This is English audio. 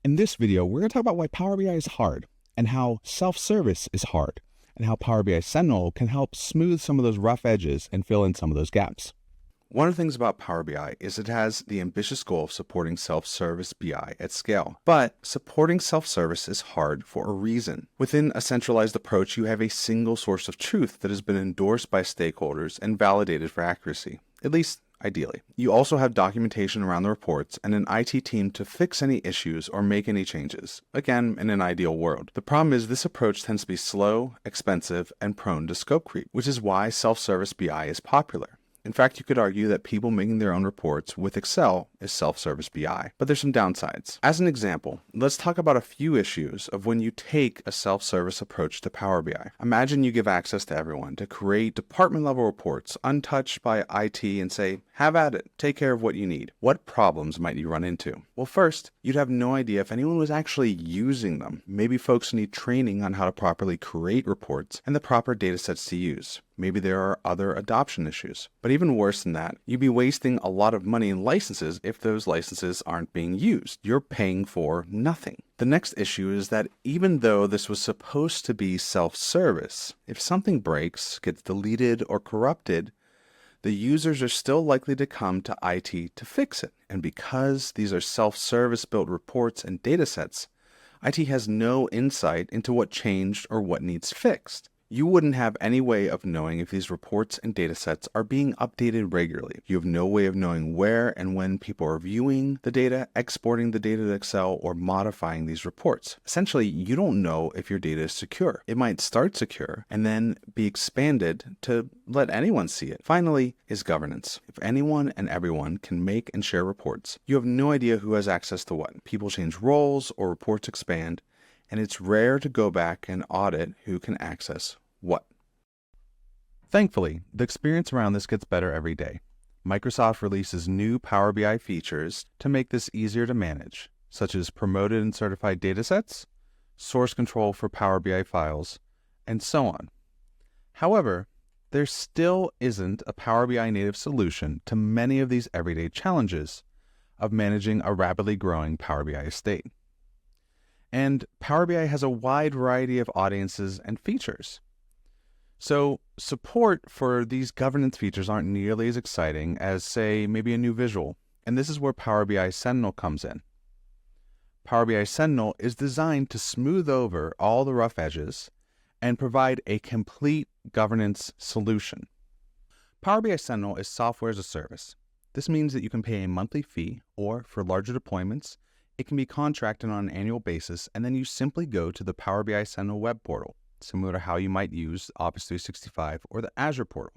In this video, we're going to talk about why Power BI is hard and how self-service is hard and how Power BI Sentinel can help smooth some of those rough edges and fill in some of those gaps. One of the things about Power BI is it has the ambitious goal of supporting self-service BI at scale. But supporting self-service is hard for a reason. Within a centralized approach, you have a single source of truth that has been endorsed by stakeholders and validated for accuracy, at least ideally. You also have documentation around the reports and an IT team to fix any issues or make any changes, again, in an ideal world. The problem is this approach tends to be slow, expensive, and prone to scope creep, which is why self-service BI is popular. In fact, you could argue that people making their own reports with Excel is self-service BI, but there's some downsides. As an example, let's talk about a few issues of when you take a self-service approach to Power BI. Imagine you give access to everyone to create department-level reports untouched by IT and say, have at it, take care of what you need. What problems might you run into? Well, first, you'd have no idea if anyone was actually using them. Maybe folks need training on how to properly create reports and the proper data sets to use. Maybe there are other adoption issues. But even worse than that, you'd be wasting a lot of money in licenses if those licenses aren't being used. You're paying for nothing. The next issue is that even though this was supposed to be self-service, if something breaks, gets deleted, or corrupted, the users are still likely to come to IT to fix it. And because these are self-service built reports and data sets, IT has no insight into what changed or what needs fixed. You wouldn't have any way of knowing if these reports and data sets are being updated regularly. You have no way of knowing where and when people are viewing the data, exporting the data to Excel, or modifying these reports. Essentially, you don't know if your data is secure. It might start secure and then be expanded to let anyone see it. Finally, is governance. If anyone and everyone can make and share reports, you have no idea who has access to what. People change roles or reports expand, and it's rare to go back and audit who can access what. Thankfully, the experience around this gets better every day. Microsoft releases new Power BI features to make this easier to manage, such as promoted and certified datasets, source control for Power BI files, and so on. However, there still isn't a Power BI native solution to many of these everyday challenges of managing a rapidly growing Power BI estate. And Power BI has a wide variety of audiences and features. So support for these governance features aren't nearly as exciting as, say, maybe a new visual. And this is where Power BI Sentinel comes in. Power BI Sentinel is designed to smooth over all the rough edges and provide a complete governance solution. Power BI Sentinel is software as a service. This means that you can pay a monthly fee, or for larger deployments, it can be contracted on an annual basis, and then you simply go to the Power BI Sentinel web portal, similar to how you might use Office 365 or the Azure portal.